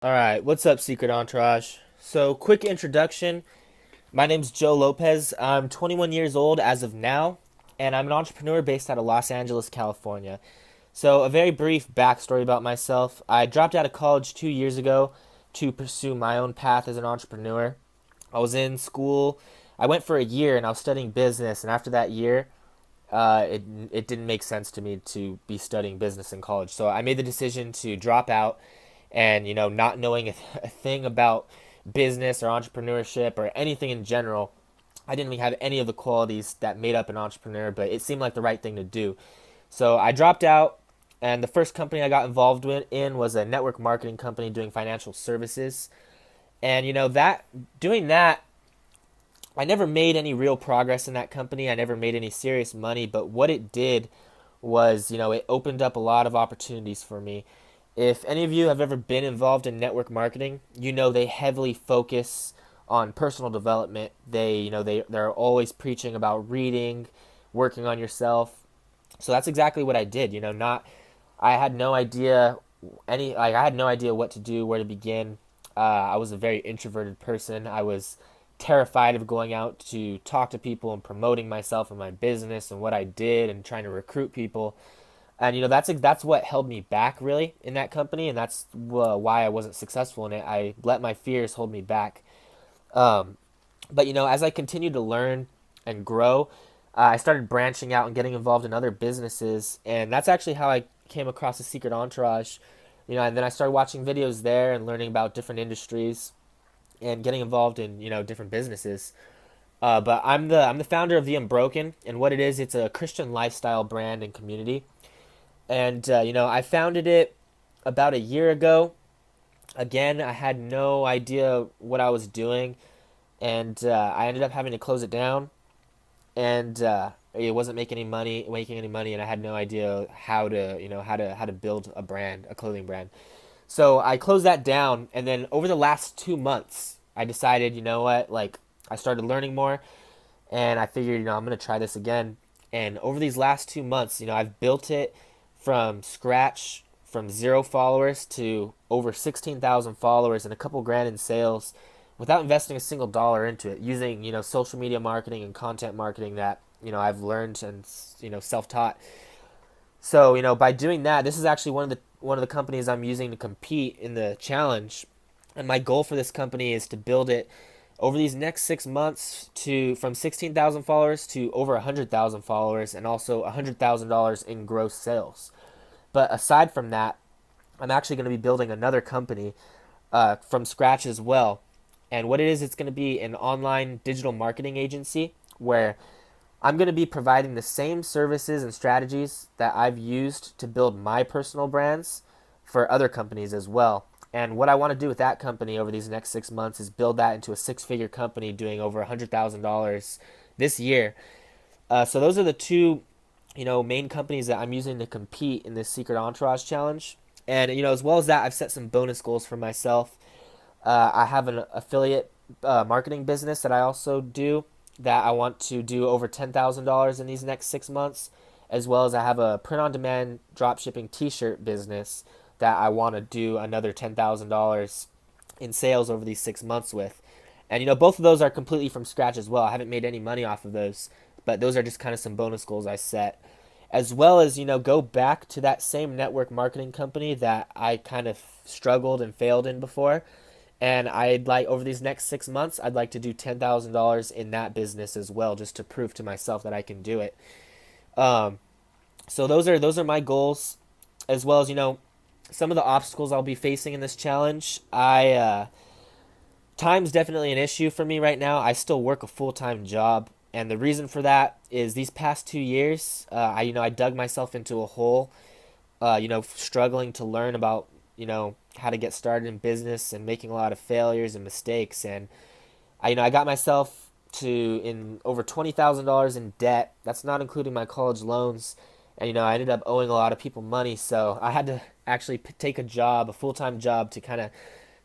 All right, what's up, Secret Entourage? So, quick introduction. My name's Joe Lopez. I'm 21 years old as of now, and I'm an entrepreneur based out of Los Angeles, California. So, a very brief backstory about myself. I dropped out of college 2 years ago to pursue my own path as an entrepreneur. I was in school. I went for a year and I was studying business, and after that year, it didn't make sense to me to be studying business in college. So I made the decision to drop out, and not knowing a thing about business or entrepreneurship or anything in general, I didn't really have any of the qualities that made up an entrepreneur, but it seemed like the right thing to do. So I dropped out, and the first company I got involved in was a network marketing company doing financial services. And that doing that, I never made any real progress in that company. I never made any serious money, but what it did was, it opened up a lot of opportunities for me. If any of you have ever been involved in network marketing, they heavily focus on personal development. They're always preaching about reading, working on yourself. So that's exactly what I did. Not I had no idea I had no idea what to do, where to begin. I was a very introverted person. I was terrified of going out to talk to people and promoting myself and my business and what I did and trying to recruit people. And that's what held me back really in that company, and that's why I wasn't successful in it. I let my fears hold me back. Um, but as I continued to learn and grow, I started branching out and getting involved in other businesses, and that's actually how I came across the Secret Entourage. And then I started watching videos there and learning about different industries and getting involved in different businesses. But I'm the founder of the Unbroken, and what it is, it's a Christian lifestyle brand and community. And I founded it about a year ago. Again, I had no idea what I was doing, and I ended up having to close it down. And it wasn't making any money, and I had no idea how to build a brand, a clothing brand. So I closed that down, and then over the last 2 months, I decided, like I started learning more, and I figured, I'm gonna try this again. And over these last 2 months, I've built it from scratch, from 0 followers to over 16,000 followers and a couple grand in sales, without investing a single dollar into it, using social media marketing and content marketing that I've learned and self-taught. So by doing that, this is actually one of the companies I'm using to compete in the challenge, and my goal for this company is to build it over these next 6 months to from 16,000 followers to over 100,000 followers, and also $100,000 in gross sales. But aside from that, I'm actually going to be building another company from scratch as well. And what it is, it's going to be an online digital marketing agency where I'm going to be providing the same services and strategies that I've used to build my personal brands for other companies as well. And what I want to do with that company over these next 6 months is build that into a six-figure company doing over $100,000 this year. So those are the two, main companies that I'm using to compete in this Secret Entourage Challenge. And as well as that, I've set some bonus goals for myself. I have an affiliate marketing business that I also do, that I want to do over $10,000 in these next 6 months, as well as I have a print-on-demand dropshipping T-shirt business that I want to do another $10,000 in sales over these 6 months with. And both of those are completely from scratch as well. I haven't made any money off of those, but those are just kind of some bonus goals I set. As well as, go back to that same network marketing company that I kind of struggled and failed in before. And I'd like, over these next 6 months, I'd like to do $10,000 in that business as well, just to prove to myself that I can do it. Um, so those are my goals, as well as some of the obstacles I'll be facing in this challenge. Time's definitely an issue for me right now. I still work a full time job, and the reason for that is these past 2 years, I dug myself into a hole, struggling to learn about how to get started in business and making a lot of failures and mistakes. And I got myself to in over $20,000 in debt. That's not including my college loans. And I ended up owing a lot of people money, so I had to actually take a job, a full-time job, to kind of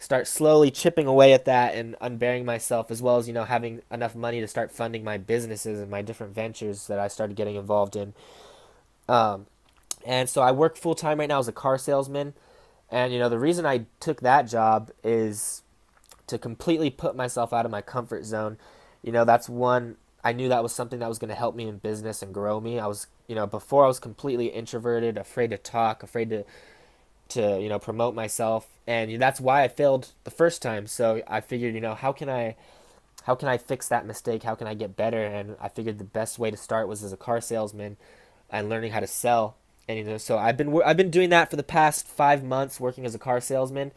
start slowly chipping away at that and unbearing myself, as well as having enough money to start funding my businesses and my different ventures that I started getting involved in. Um, and so I work full time right now as a car salesman. And the reason I took that job is to completely put myself out of my comfort zone. That's one, I knew that was something that was going to help me in business and grow me. I was, before I was completely introverted, afraid to talk, afraid to promote myself, and that's why I failed the first time. So I figured, how can I fix that mistake? How can I get better? And I figured the best way to start was as a car salesman and learning how to sell. And so I've been doing that for the past 5 months, working as a car salesman,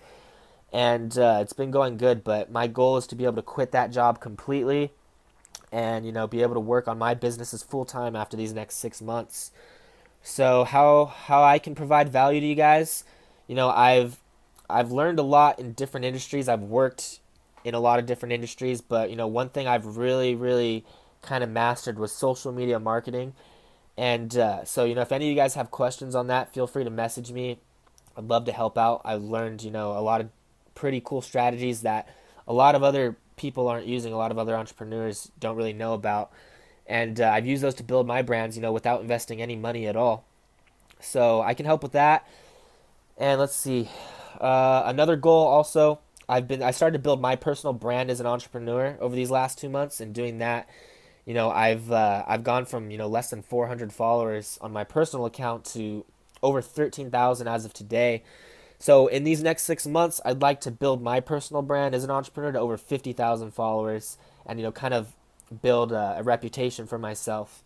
and it's been going good. But my goal is to be able to quit that job completely, and be able to work on my businesses full time after these next 6 months. So how I can provide value to you guys, I've learned a lot in different industries. I've worked in a lot of different industries, but one thing I've really kind of mastered was social media marketing. And so if any of you guys have questions on that, feel free to message me. I'd love to help out. I learned a lot of pretty cool strategies that a lot of other people aren't using. A lot of other entrepreneurs don't really know about, and I've used those to build my brands, without investing any money at all. So I can help with that. And let's see, another goal also. I started to build my personal brand as an entrepreneur over these last 2 months, and doing that, I've gone from less than 400 followers on my personal account to over 13,000 as of today. So in these next 6 months, I'd like to build my personal brand as an entrepreneur to over 50,000 followers, and kind of build a reputation for myself.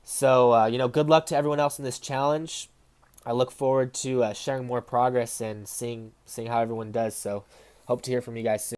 So good luck to everyone else in this challenge. I look forward to sharing more progress and seeing how everyone does. So hope to hear from you guys soon.